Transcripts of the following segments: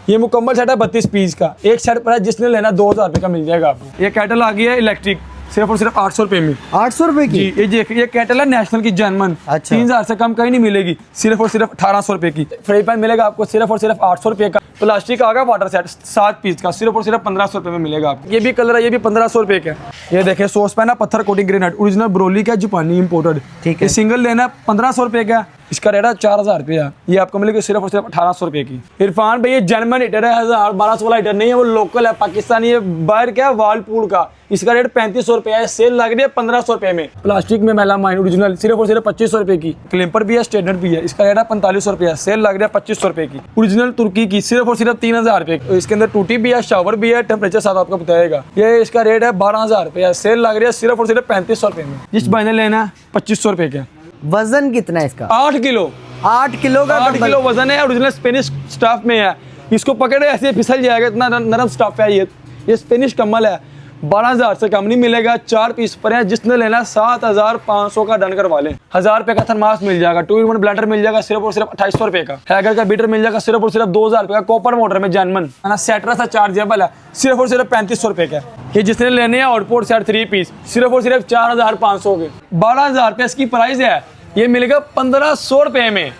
ये मुकम्मल सेट है 32 पीस का। एक सेट पर है, जिसने लेना 2000 रुपये का मिल जाएगा आपको। ये कैटल आ गई है इलेक्ट्रिक, सिर्फ और सिर्फ 800 रुपये में। 800 रुपये की? जी, ये देखिए ये कैटल है नेशनल की जर्मन। अच्छा। 3000 से कम कहीं नहीं मिलेगी, सिर्फ और सिर्फ 1800 रुपये की। फ्राई पैन मिलेगा आपको सिर्फ और सिर्फ 800 रुपये का। प्लास्टिक आ गया वाटर सेट 7 पीस का, सिर्फ और सिर्फ 1500 रुपये में मिलेगा आपको। ये भी कलर है, ये भी 1500 रुपये का। ये देखिए सॉस पैन है पत्थर कोटिंग ग्रेनाइट, ओरिजिनल ब्रोली का, जापानी इंपोर्टेड। ठीक है। ये सिंगल लेना 1500 रुपये का, इसका रेट है 4000 रुपया। ये आपको मिलेगी सिर्फ और सिर्फ 1800 रुपये की। इरफान भाई ये जर्मन हीटर है, 1200 वाला हीटर नहीं है, वो लोकल है पाकिस्तानी है, बाहर क्या है वालपूल का। इसका रेट 3500 रुपया है, सेल लग रही है 1500 रुपये में। प्लास्टिक में मेलामाइन ओरिजिनल सिर्फ और सिर्फ 2500 रुपये की। क्लिपर भी है, स्टैंडर्ड भी है, इसका रेट है 4500 रुपया, सेल लग रहा है 2500 रुपये की। ओरिजिनल तुर्की की सिर्फ और सिर्फ 3000 रुपये। इसके अंदर टूटी भी है, शावर भी है, टेम्परेचर साथ आपको बताएगा। ये इसका रेट है 12000 रुपया, सेल लग रही है सिर्फ और सिर्फ 3500 रुपये में। जिस भाई ने लेना है 2500 रुपये का। वजन कितना है इसका? 8 किलो। 8 किलो का 8 किलो वजन है, ओरिजिनल स्पेनिश स्टाफ में है। इसको पकड़े ऐसे फिसल जाएगा, इतना नरम स्टाफ है ये स्पेनिश कम्बल है। 12000 से कम नहीं मिलेगा, 4 पीस पर है। जिसने लेना 7500 का डन करवा ले। 1000 रुपये का थर्मास मिल जाएगा, 2-in-1 ब्लेंडर मिल जाएगा सिर्फ और सिर्फ 2800 रुपये का। हैगर का बीटर मिल जाएगा सिर्फ और सिर्फ 2000 रुपये का, कॉपर मोटर में जर्मन है। सेटरा सा चार्जेबल है, सिर्फ और सिर्फ 3500 रुपये का। ये जिसने लेने हैं आउटपुट सेट 3 पीस सिर्फ और सिर्फ 4500 के। 12000 रुपये इसकी प्राइस है, ये मिलेगा 1500 रुपये में।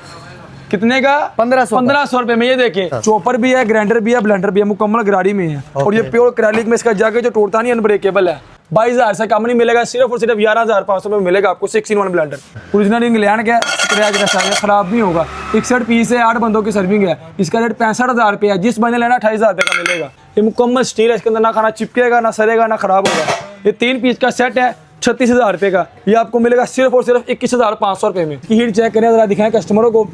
कितने का? 1500 रुपये में। ये देखिए चॉपर भी है, ग्राइंडर भी है, ब्लेंडर भी है, मुकम्मल गाड़ी में है। और ये प्योर क्रेलिक में इसका जाके जो टूटता नहीं, अनब्रेकेबल है। 22000 से कम नहीं मिलेगा, सिर्फ और सिर्फ 11500 में मिलेगा आपको। 6-in-1 ब्लेंडर ओरिजिनल इंग्लैंड का, स्क्रैच जैसा है, खराब नहीं होगा। 61 पीस है, 8 बंदों की सर्विंग है। इसका रेट 65000 रुपये है, जिस बंदे लेना 28000 रुपये का मिलेगा। ये मुकम्मल स्टील है, इसके अंदर ना खाना चिपकेगा, ना सरेगा, ना खराब होगा। ये 3 पीस का सेट है 36000 रुपये का। ये आपको मिलेगा सिर्फ और सिर्फ 21500 रुपये में। हीट चेक करें जरा, दिखाएं कस्टमरों को।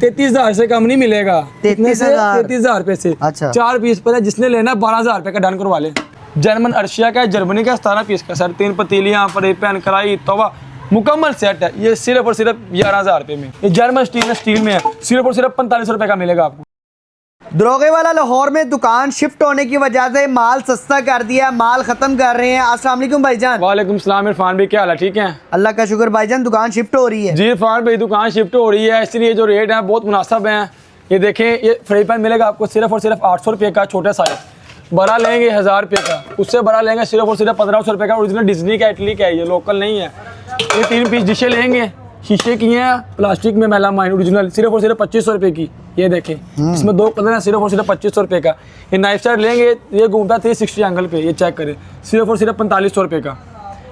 33000 से कम नहीं मिलेगा। 33000 रुपये से। अच्छा। 4 पीस पर है, जिसने लेना 12000 रुपये का डन करवा ले। जर्मन अर्शिया का है, जर्मनी का 17 पीस का सर। 3 पतीलियाँ, फ्राई पैन, कढ़ाई, तवा, मुकम्मल सेट है। ये सिर्फ और सिर्फ 11000 रुपये में। ये जर्मन स्टील में है, सिर्फ और सिर्फ 4500 रुपये का मिलेगा आपको। दरोगे वाला लाहौर में दुकान शिफ्ट होने की वजह से माल सस्ता कर दिया, माल खत्म कर रहे हैं। अस्सलाम वालेकुम भाईजान। वालेकुम सलाम। इरफान भाई क्या हाल है? ठीक है, अल्लाह का शुक्र भाईजान। दुकान शिफ्ट हो रही है? जी इरफान भाई दुकान शिफ्ट हो रही है, इसलिए जो रेट है बहुत मुनासिब है। ये देखें, ये फ्राई पैन मिलेगा आपको सिर्फ और सिर्फ 800 रुपये का, छोटा साइज। बड़ा लेंगे 1000 रुपये का, उससे बड़ा लेंगे सिर्फ और सिर्फ 1500 रुपये का। ओरिजिनल डिज्नी का, इटली का है, ये लोकल नहीं है। ये 3 पीस डिशे लेंगे, शीशे की हैं, प्लास्टिक में मेलामाइन ओरिजिनल, सिर्फ और सिर्फ 2500 रुपये की। ये देखें, इसमें 2 कलर हैं, सिर्फ और सिर्फ 2500 रुपये का। ये नाइफ सेट लेंगे, ये घूमता 360 एंगल पे, ये चेक करें, सिर्फ और सिर्फ 4500 रुपये का।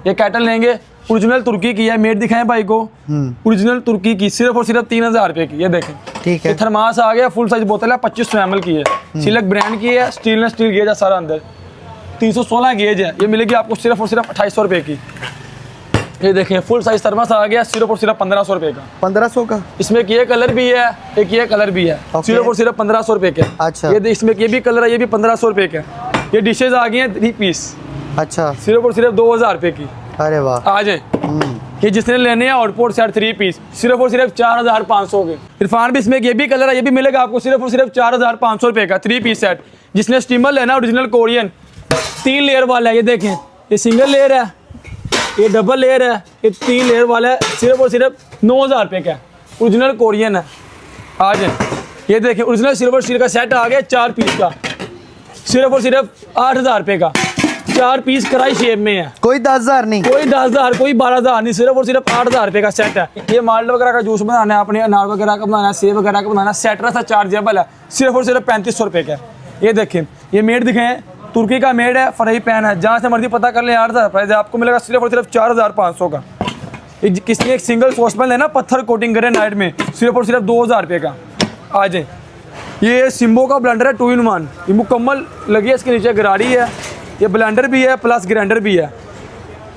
ये कैटल लेंगे, ओरिजिनल तुर्की की है, मेड दिखाएं भाई को, ओरिजिनल तुर्की की, सिर्फ और सिर्फ 3000 रुपये की। ये देखें, ठीक है। थर्मास आ गया, फुल साइज बोतल है, 2500 ml की है, सिलक ब्रांड की है, स्टील गेज है सारा अंदर, 316 गेज है। ये मिलेगी आपको सिर्फ और सिर्फ 2800 रुपये की। ये देखें फुल साइज थर्मास आ गया, सिर्फ और सिर्फ 1500 रुपये का। 1500 का? इसमें ये कलर भी है, एक ये कलर भी है, सिर्फ और सिर्फ 1500 रुपये के। अच्छा। ये इसमें ये भी कलर है, ये भी 1500 रुपये के। ये डिशेज आ गई हैं 3 पीस, अच्छा, सिर्फ और सिर्फ 2000 रुपये की। अरे वाह, आ जाए। ये जिसने लेने हैं आउटपोर्ट सेट 3 पीस, सिर्फ और सिर्फ 4500 के। इरफान भी इसमें ये भी कलर है, ये भी मिलेगा आपको सिर्फ और सिर्फ 4500 रुपये का 3 पीस सेट। जिसने स्टीमर लेना ओरिजिनल कोरियन 3 लेयर वाला है, ये देखें, ये सिंगल लेयर है, ये डबल लेयर है, ये 3 लेयर वाला है, सिर्फ और सिर्फ 9000 रुपये का ओरिजिनल कोरियन है। आ जाए। ये देखें ओरिजिनल सिल्वर स्टील का सेट आ गया 4 पीस का, सिर्फ और सिर्फ 8000 रुपये का। 4 पीस कढ़ाई शेप में है, कोई 10000 नहीं, कोई 10000, कोई 12000 नहीं, सिर्फ और सिर्फ 8000 रुपये का सेट है। ये माल्ट वगैरह का जूस बनाना है, अपने अनार वगैरह का बनाना है, सेब वगैरह का बनाना है, सेटरा सा चार्जेबल है, सिर्फ और सिर्फ 3500 रुपये का। ये देखें, ये मेड दिखें, तुर्की का मेड है, फ्राई पैन है, जहाँ से मर्जी पता कर ले 8000 प्राइस है, आपको मिलेगा सिर्फ और सिर्फ 4500 का। किसी एक सिंगल सॉस पैन लेना पत्थर कोटिंग ग्रेनाइट में, सिर्फ और सिर्फ 2000 रुपये का। आ जाए। ये सिम्बो का ब्लेंडर है 2-in-1, ये मुकम्मल लगी है, इसके नीचे गरारी है, ये ब्लेंडर भी है प्लस ग्राइंडर भी है।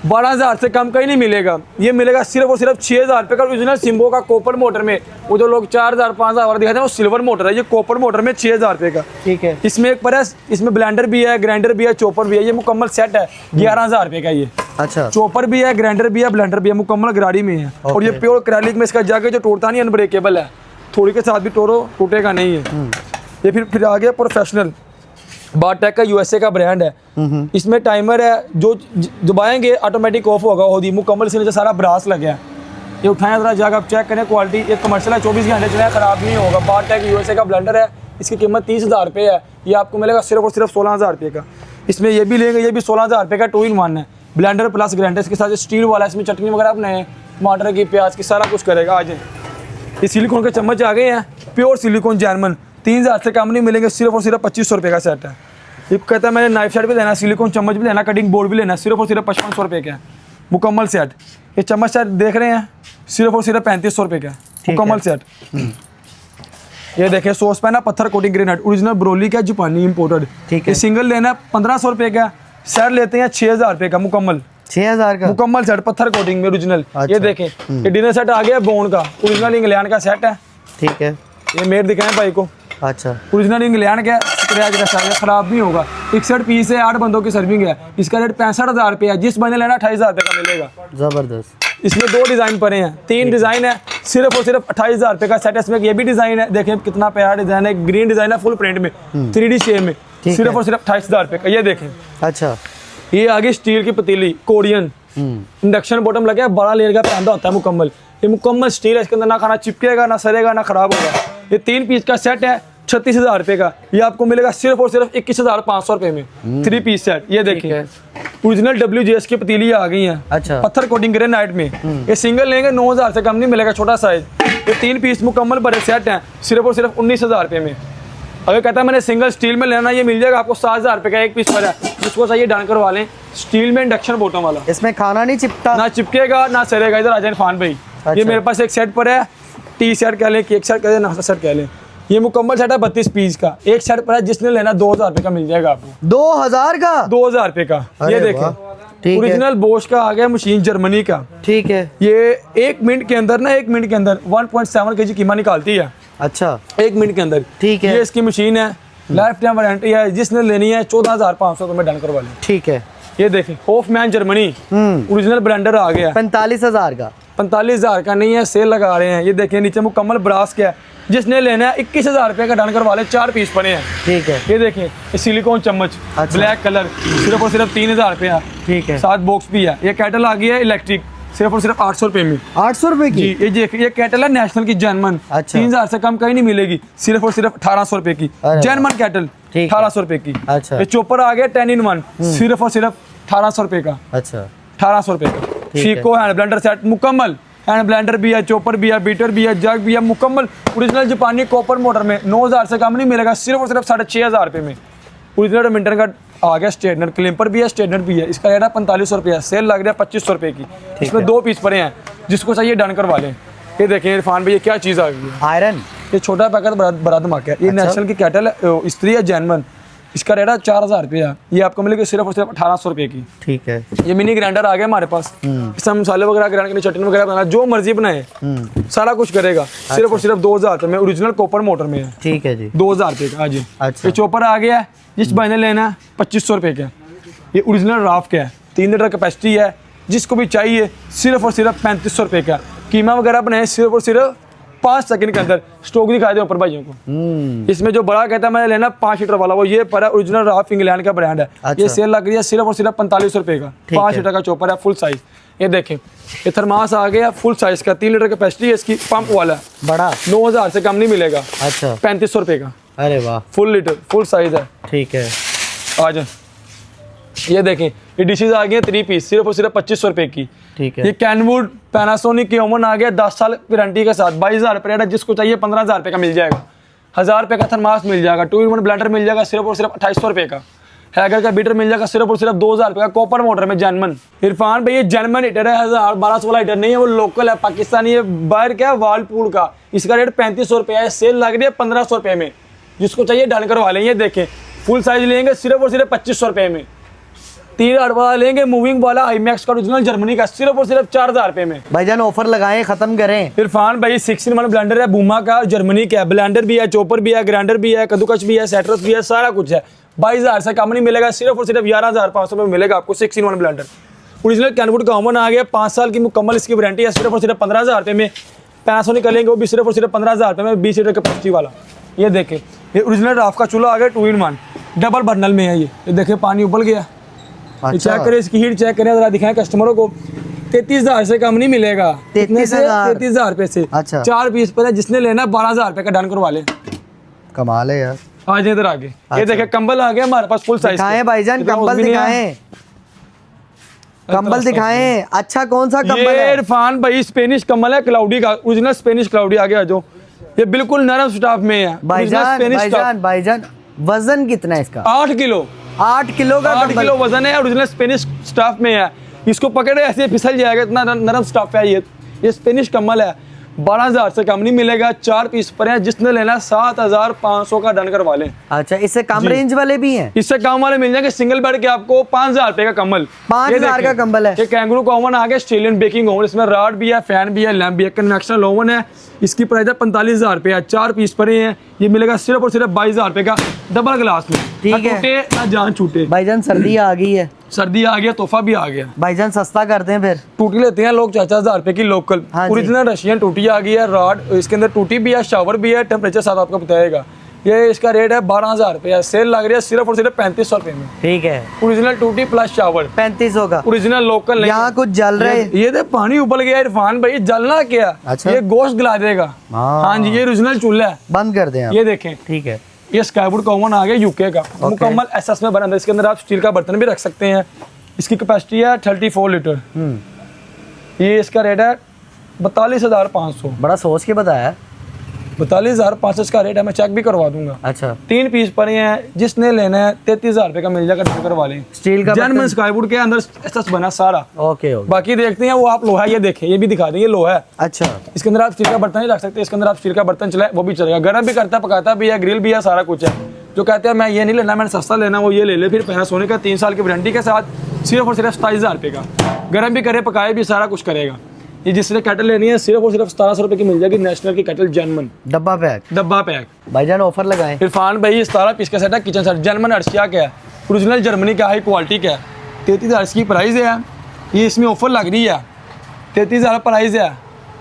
12000 से कम कहीं नहीं मिलेगा, ये मिलेगा सिर्फ और सिर्फ 6000 रुपये का। ओरिजिनल सिम्बो का कॉपर मोटर में, वो जो लोग 4000 5000 दिखाते हैं वो सिल्वर मोटर है, ये कॉपर मोटर में 6000 रुपये का। ठीक है। इसमें एक प्रेस, इसमें ब्लेंडर भी है, ग्राइंडर भी है, चॉपर भी है, ये मुकम्मल सेट है 11000 रुपये का। ये अच्छा, चॉपर भी है, ग्राइंडर भी है, ब्लेंडर भी है, मुकम्मल गाड़ी में है। और ये प्योर क्रेलिक में इसका जाके जो टूटता नहीं, अनब्रेकेबल है, थोड़ी के साथ भी तोड़ो टूटेगा नहीं है। ये फिर आ गया प्रोफेशनल, बाटेक का यूएसए का ब्रांड है। इसमें टाइमर है, जो दबाएंगे ऑटोमेटिक ऑफ होगा। होगी मुकम्मल से नीचे सारा ब्रास लगा है। ये उठाएं जरा जाकर आप चेक करें क्वालिटी, ये कमर्शियल है, 24 घंटे चले, खराब नहीं होगा। बाटेक यूएसए का ब्लेंडर है, इसकी कीमत 30,000 रुपये है, ये आपको मिलेगा सिर्फ और सिर्फ 16,000 रुपये का। इसमें ये भी लेंगे, ये भी 16,000 रुपये का 2-in-1 है, ब्लेंडर प्लस ग्राइंडर इसके साथ स्टील वाला है, इसमें चटनी वगैरह बनाए, टमाटर की, प्याज की, सारा कुछ करेगा। आ जाए, ये सिलिकॉन के चम्मच आ गए हैं, प्योर सिलिकॉन जर्मन, 3,000 से कम नहीं मिलेंगे, सिर्फ और सिर्फ 2500 रुपये का सेट है। ये कहता है मैंने नाइफ सेट भी लेना, सिलिकॉन चम्मच भी लेना, कटिंग बोर्ड भी लेना, सिर्फ और सिर्फ 5500 रुपये का है मुकम्मल सेट। ये चम्मच सेट देख रहे हैं, सिर्फ और सिर्फ 3500 रुपये का मुकम्मल सेट। ये देखिए सॉस पैन है, पत्थर कोटिंग ग्रेनाइट, ओरिजिनल ब्रोली का, जापानी इंपोर्टेड। ठीक है। ये सिंगल लेना है 1500 रुपये का, सेट लेते हैं 6000 रुपये का मुकम्मल, 6000 का मुकम्मल सेट पत्थर कोटिंग में ओरिजिनल। ये देखें, ये डिनर सेट आ गया बोन का, ओरिजिनल इंग्लैंड का सेट है। ठीक है, ये मेर दिखाएं भाई को, अच्छा ओरिजिनल इंग्लैंड का, स्क्रैच का साइज है, खराब नहीं होगा। 61 पीस है, 8 बंदों की सर्विंग है, इसका रेट 65,000 रुपये है, जिस बंदे लेना 28,000 रुपये का मिलेगा। जबरदस्त। इसमें 2 डिज़ाइन पड़े हैं, 3 डिज़ाइन है, सिर्फ और सिर्फ 28,000 रुपये का सेट है। इसमें ये भी डिज़ाइन है, देखें कितना प्यारा डिज़ाइन है, ग्रीन डिज़ाइन है, फुल प्रिंट में 3D शेप में, सिर्फ और सिर्फ 28,000 रुपये का। ये देखें, अच्छा ये आगे स्टील की पतीली कोरियन, इंडक्शन बॉटम लगा है, बड़ा लेयर का पैंदा होता है मुकम्मल, ये मुकम्मल स्टील है, इसके अंदर ना खाना चिपकेगा, ना सड़ेगा, ना खराब होगा। ये 3 पीस का सेट है, 36,000 रुपये का, ये आपको मिलेगा सिर्फ और सिर्फ 21,500 रुपये में, 3 पीस सेट। ये देखिए ओरिजिनल WJS की पतीली आ गई है, अच्छा पत्थर कोटिंग ग्रेनाइट में। ये सिंगल लेंगे 9,000 से कम नहीं मिलेगा, छोटा साइज। ये 3 पीस मुकम्मल बड़े सेट हैं, सिर्फ और सिर्फ 19,000 रुपये में। अगर कहता है मैंने सिंगल स्टील में लेना, ये मिल जाएगा आपको 7,000 रुपये का, एक पीस पर है, जिसको चाहिए डन करवा लें। स्टील में इंडक्शन बॉटम वाला, इसमें खाना नहीं चिपटा, ना चिपकेगा ना सड़ेगा। इधर आ जाए इरफान भाई, ये मेरे पास एक सेट पर है, टी सेट कह लें, केक सेट कह लें, नाश्ता सेट कह लें। ये मुकम्मल सेट है 32 पीस का, एक सेट पर है, जिसने लेना 2,000 रुपये का मिल जाएगा आपको, 2000 का, 2,000 रुपये का। ये अरे देखें, वाह, ठीक है। ओरिजिनल बोश का आ गया मशीन, जर्मनी का। ठीक है, ये 1 मिनट के अंदर ना, 1 मिनट के अंदर 1.7 kg कीमा निकालती है, अच्छा 1 मिनट के अंदर। ठीक है। ये इसकी मशीन है, लाइफ टाइम वारंटी है, जिसने लेनी है 14,500 रुपये में डन करवा लें। ठीक है, ये देखें होफमैन जर्मनी, ओरिजिनल ब्लेंडर आ गया, 45,000 का, 45,000 का नहीं है, सेल लगा रहे हैं। ये देखें नीचे मुकम्मल ब्रास का है, जिसने लेना है 21,000 रुपये का डन करवा लें, 4 पीस पड़े हैं। ठीक है, ये देखें, ये सिलिकॉन चम्मच, अच्छा। ब्लैक कलर, सिर्फ और सिर्फ 3,000 रुपये है, ठीक है, 7 बॉक्स भी है। ये कैटल आ गई है इलेक्ट्रिक, सिर्फ और सिर्फ 800 रुपये में। 800 रुपये की, जी ये देखिए, ये कैटल है नेशनल की जर्मन, अच्छा। 3,000 से कम कहीं नहीं मिलेगी, सिर्फ और सिर्फ 1800 रुपये की अरे जर्मन कैटल, ठीक है। 1800 रुपये की। अच्छा। ये चॉपर आ गया 10-in-1, सिर्फ और सिर्फ 1800 रुपये का, अच्छा 1800 रुपये का। है। फीको हैंड ब्लेंडर सेट मुकम्मल, हैंड ब्लेंडर भी है, चॉपर भी है, बीटर भी है, जग भी है, मुकम्मल ओरिजिनल जापानी कॉपर मोटर में 9,000 से कम नहीं मिलेगा, सिर्फ और सिर्फ 6,500 रुपये में। ओरिजिनल मिंटर का आ गया स्ट्रेटनर, क्लिपर भी है, स्ट्रेटनर भी है, इसका रेट है 4500 रुपये, सेल लग रहा है 2500 रुपये की। इसमें 2 पीस पड़े हैं, जिसको चाहिए डन करवा लें। ये देखें इरफान भाई, ये क्या चीज़ आ गई है, आयरन, ये छोटा पैकेट बड़ा धमाका है। ये अच्छा। नेशनल की कैटल स्त्री है जर्मन, इसका रेट है 4,000 रुपये है, ये आपको मिलेगी सिर्फ और सिर्फ 1,800 रुपये की। ठीक है, ये मिनी ग्राइंडर आ गया हमारे पास, इसमें मसाले वगैरह ग्राइंड करने, चटनी वगैरह बनाना, जो मर्जी बनाए सारा कुछ करेगा, सिर्फ और सिर्फ 2,000 रुपये में। ओरिजिनल कॉपर मोटर में है, ठीक है जी, 2,000 रुपये का। हाँ जी, अच्छा। ये चॉपर आ गया है, जिस भाई ने लेना है 2500 रुपये का। ये ओरिजिनल राफ का है, 3 लीटर कैपेसिटी है, जिसको भी चाहिए सिर्फ और सिर्फ 3500 रुपये का। कीमा वगैरह बनाए सिर्फ और सिर्फ 5 सेकंड के अंदर, स्टॉक दिखा दे ऊपर भाइयों को। इसमें जो बड़ा कहता है मैंने लेना 5 लीटर वाला, वो ये पर है, ओरिजिनल राफ इंग्लैंड का ब्रांड है। अच्छा। ये सेल लग रही है सिर्फ और सिर्फ 4500 रुपये का, 5 लीटर का चॉपर है, फुल साइज। ये देखें, ये थर्मास आ गया फुल साइज का, 3 लीटर कैपेसिटी है इसकी, पंप वाला है, बड़ा, 9,000 से कम नहीं मिलेगा, अच्छा 3500 रुपये का, अरे वाह, फुल लीटर फुल साइज है। ठीक है, आ जाए, ये देखें, ये डिशेज आ गई हैं 3 पीस, सिर्फ और सिर्फ 2500 रुपये की। ठीक है, ये कैनवुड पैनासोनिक के ओवन आ गया 10 साल वारंटी के साथ, 22,000 रुपये, जिसको चाहिए 15,000 रुपये का मिल जाएगा, 1,000 रुपये का थर्मास मिल जाएगा, 2-in-1 ब्लेंडर मिल जाएगा सिर्फ और सिर्फ 2800 रुपये का, हैगर का बीटर मिल जाएगा सिर्फ और सिर्फ 2,000 रुपये का, कॉपर मोटर में जर्मन। इरफान भाई ये जर्मन हीटर है, 1,000-1,200 वाला हीटर नहीं है, वो लोकल है, पाकिस्तानी है, बाहर क्या है वालपूल का, इसका रेट 3500 रुपये है, सेल लग रही है 1500 रुपये में, जिसको चाहिए डन करवा लें। ये देखें, फुल साइज लेंगे सिर्फ और सिर्फ 2500 रुपये में, 3 वाला लेंगे मूविंग वाला आईमैक्स का ओरिजिनल जर्मनी का, सिर्फ और सिर्फ 4,000 रुपये में। भाईजान ऑफर लगाएं, खत्म करें। इरफान भाई 6-in-1 ब्लेंडर है, बूमा का, जर्मनी का, ब्लेंडर भी है, चॉपर भी है, ग्राइंडर भी है, कद्दूकस भी है, सेटरस भी है, सारा कुछ है। 22,000 से कम नहीं मिलेगा, सिर्फ और सिर्फ 11,500 में मिलेगा आपको 6-in-1 ब्लेंडर। ओरिजिनल कैनवुड का ओवन आ गया, 5 साल की मुकम्मल इसकी वारंटी है, सिर्फ और सिर्फ 15,000 रुपये में। पैनासोनिक का लेंगे वो भी सिर्फ और सिर्फ 15,000 रुपये में, 20 लीटर कैपेसिटी वाला। ये देखें, ये ओरिजिनल राफ का चूल्हा आ गया, 2-in-1 डबल बर्नल में है। ये देखें, पानी उबल गया, चेक करें इसकी हीट, चेक करें जरा, दिखाएं कस्टमरों को। 33,000 से कम नहीं मिलेगा, 33,000 33,000 रुपये से। अच्छा। 4 पीस पर है, जिसने लेना 12,000 रुपये का डन करवा ले। कमाल है यार। आ जाए इधर आगे, ये देखिए कंबल आ गया हमारे पास फुल साइज। दिखाएं भाईजान, कंबल दिखाएं, कंबल दिखाएं। अच्छा कौन सा कंबल ये है? इरफान भाई स्पेनिश कंबल है, क्लाउडी का, ओरिजिनल स्पेनिश क्लाउडी। आगे आ जाओ, ये बिल्कुल नरम स्टाफ में है भाईजान स्पेनिश भाईजान भाईजान वजन कितना है इसका? 8 किलो। 8 किलो का 8 किलो वजन है, ओरिजिनल स्पेनिश स्टाफ में है। इसको पकड़े ऐसे फिसल जाएगा, इतना नरम स्टाफ है ये स्पेनिश कम्बल है। 12,000 से कम नहीं मिलेगा, 4 पीस पर है। जिसने लेना 7,500 का डन करवा लें। अच्छा, इससे कम रेंज वाले भी हैं? इससे कम वाले मिल जाएंगे सिंगल बेड के आपको 5,000 रुपए का कम्बल। 5,000 का कम्बल है। ये कैंगरू का ओवन आ गया, ऑस्ट्रेलियन बेकिंग ओवन। इसमें राड भी है, फैन भी है, लैम्प भी है, कन्वेक्शनल ओवन है। इसकी प्राइस है 45,000 रुपये। 4 पीस परे हैं, ये मिलेगा सिर्फ और सिर्फ 22,000 रुपये का डबल ग्लास में। ठीक है, टूटे ना जान छूटे। भाईजान सर्दी आ गई है, सर्दी आ गया, तोहफा भी आ गया। भाईजान सस्ता करते हैं फिर। टूटी लेते हैं लोग 4,000 रुपए की लोकल। हाँ जी। ओरिजिनल रशियन टूटी आ गई है, रॉड इसके अंदर टूटी भी है, शावर भी है, टेम्परेचर साथ आपको बताएगा। ये इसका रेट है 12,000 रुपये। सेल लग रही है सिर्फ और सिर्फ 3500 रुपये में। ठीक है, ओरिजिनल टूटी प्लस शावर 3500 का। ओरिजिनल लोकल नहीं। यहाँ कुछ जल रहे हैं। ये देख पानी उबल गया इरफान भाई, जलना क्या? अच्छा। ये गोश्त गला देगा। हाँ जी, ये ओरिजिनल चूल्हा है। बंद कर दें आप। ये देखें, ठीक है, ये स्काईवुड का ओवन आ गया यूके का, मुकम्मल एसएस में बना है। इसके अंदर आप स्टील का बर्तन भी रख सकते हैं। इसकी कैपेसिटी है 34 लीटर। ये इसका रेट है 42,500। बड़ा सोच के बताया। 42,500 इसका रेट है, मैं चेक भी करवा दूंगा। अच्छा, 3 पीस पड़े हैं, जिसने लेना है 33,000 रुपये का मिल जाएगा, डन करवा लें। स्टील का जर्मन स्काईवुड के अंदर एसएस बना सारा। Okay okay. बाकी देखते हैं वो आप लोहा, ये देखें, ये भी दिखा दें, ये लोहा है। अच्छा, इसके अंदर आप स्टील का बर्तन ही रख सकते हैं। इसके अंदर आप स्टील का बर्तन चलाए वो भी चलेगा, गर्म भी करता है, पकाता भी है, ग्रिल भी है, सारा कुछ है। जो कहते हैं मैं ये नहीं लेना, मैंने सस्ता लेना, वो ये ले ले। फिर पैनासोनिक का 3 साल की वारंटी के साथ सिर्फ और सिर्फ 27,000 रुपये का। गर्म भी करे, पकाए भी, सारा कुछ करेगा। ये जिसने कैटल लेनी है सिर्फ और सिर्फ 1700 रुपये की मिल जाएगी। नेशनल की कैटल जर्मन, डब्बा पैक। डब्बा पैक। भाईजान ऑफर लगाएं। इरफान भाई 17 पीस का सेट है, किचन सेट, जर्मन अर्शिया का है, ओरिजिनल जर्मनी का, हाई क्वालिटी का है। 33,000 की प्राइस है। ये इसमें ऑफर लग रही है, 33,000 प्राइस है।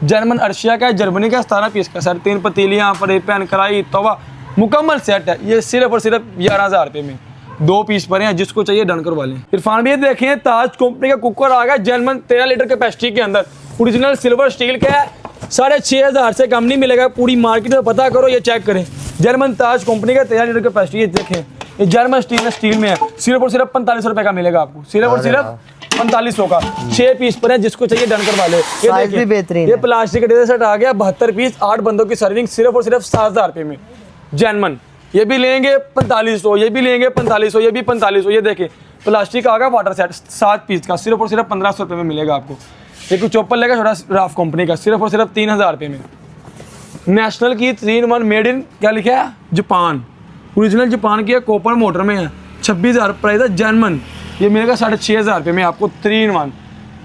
जर्मन अर्शिया का है, जर्मनी का, 17 पीस का सेट। 3 पतीलियाँ, फ्राई पैन, कढ़ाई, तवा, मुकम्मल सेट है। ये सिर्फ और सिर्फ 11,000 रुपये में 2 पीस पड़े हैं, जिसको चाहिए डन करवा लें। इरफान भाई देखें, ताज कंपनी का कुकर आ गया, जर्मन 13 लीटर कैपेसिटी के अंदर, ओरिजिनल सिल्वर स्टील का है। 6,500 से कम नहीं मिलेगा। पूरी मार्केट में पता करो, ये चेक करें। जर्मन ताज कंपनी का 13 लीटर कैपेसिटी, ये देखें, ये जर्मन स्टील में है। सिर्फ और सिर्फ 4500 रुपये का मिलेगा आपको, सिर्फ और सिर्फ 4500 का। 6 पीस पर है, जिसको चाहिए डन करवा ले। साइज भी बेहतरीन ये है। प्लास्टिक का डिनर सेट आ गया, 72 पीस, 8 बंदों की सर्विंग, सिर्फ और सिर्फ 7,000 रुपये में। जर्मन ये भी लेंगे 4500, ये भी लेंगे 4500, ये भी 4500। ये देखें, प्लास्टिक का आ गया वाटर सेट 7 पीस का, सिर्फ और सिर्फ 1500 रुपये में मिलेगा आपको। एक चॉपर लेगा छोटा राफ कंपनी का, सिर्फ और सिर्फ 3,000 रुपये में। नेशनल की 3-in-1 मेड इन, क्या लिखा है, जापान, ओरिजिनल जापान की है, कॉपर मोटर में है। 26,000 प्राइस है। जर्मन ये मिलेगा 6,500 रुपये में आपको, 3-in-1।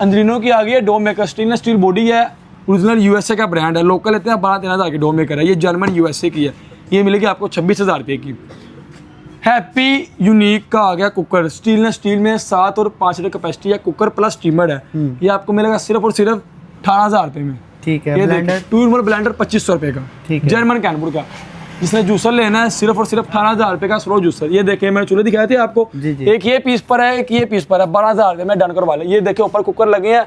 अंद्रिनो की आ गई है, डोम मेकर, स्टेनलेस स्टील बॉडी है, ओरिजिनल यूएसए का ब्रांड है। लोकल लेते हैं 12-13,000 की डोम मेकर है। ये जर्मन यूएसए की है, ये मिलेगी आपको 26,000 रुपये की। हैप्पी यूनिक का आ गया कुकर, स्टील में 7 और 5 लीटर कैपेसिटी है, कुकर प्लस स्टीमर है। ये आपको मिलेगा सिर्फ और सिर्फ 18,000 रुपये में। ठीक है, ये ब्लेंडर 2-in-1 ब्लेंडर 2500 रुपये का, ठीक है। जर्मन कैनपुर का। जिसने जूसर लेना है सिर्फ और सिर्फ 18,000 रुपये का स्लो जूसर। ये देखिए, मैंने चूल्हे दिखाए थे आपको, जी जी। एक ये पीस पर है, एक ये पीस पर है, 12,000 रुपये में डन करवा ले। ये देखिए ऊपर कुकर लगे हैं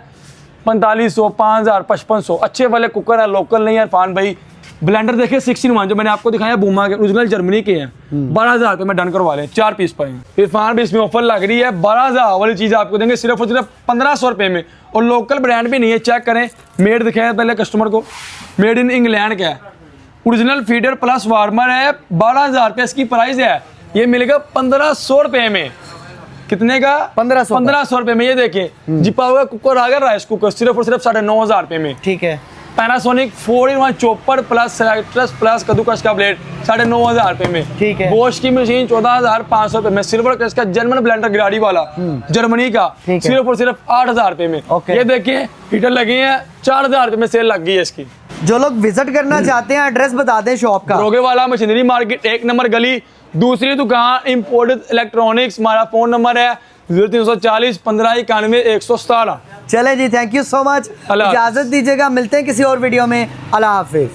4500, 5,000, 5500, अच्छे वाले कुकर है, लोकल नहीं है इरफान भाई। ब्लेंडर देखिए 16-in-1 जो मैंने आपको दिखाया, बूमा के, ओरिजिनल जर्मनी के हैं, 12,000 रुपये में डन करवा लें। 4 पीस पर हैं इरफान भी। इसमें ऑफर लग रही है, 12,000 वाली चीज़ आपको देंगे सिर्फ और सिर्फ 1500 रुपये में। और लोकल ब्रांड भी नहीं है, चेक करें, मेड दिखाया पहले कस्टमर को, मेड इन इंग्लैंड का है, ओरिजिनल फीडर प्लस वार्मर है। 12,000 रुपये इसकी प्राइस है। ये मिलेगा 1500 रुपये में। कितने का? 1500 रुपये में। ये देखिए जिपा हुआ कुकर आ गया, राइस कुकर, सिर्फ और सिर्फ 9,500 रुपये में। ठीक है। पैनासोनिक 4-in-1 चॉपर प्लस सेलेक्ट्रस प्लस कद्दूकस का ब्लेड 9,500 रुपये में। ठीक है। बोश की मशीन 14,500 रुपये में। सिल्वर क्रश का जर्मन ब्लेंडर गिराड़ी वाला, जर्मनी का, सिर्फ और सिर्फ 8,000 रुपये में। ये देखिए हीटर लगे हैं, 4,000 रुपये में सेल लग गई है इसकी। जो लोग विजिट करना चाहते हैं, एड्रेस बता दें शॉप का। रोगे वाला मशीनरी मार्केट, 1 नंबर गली, दूसरी दुकान इंपोर्टेड इलेक्ट्रॉनिक्स। हमारा फोन नंबर है 0340 15 91 117। चले जी, थैंक यू सो मच, इजाजत दीजिएगा, मिलते हैं किसी और वीडियो में। अल्लाह हाफिज।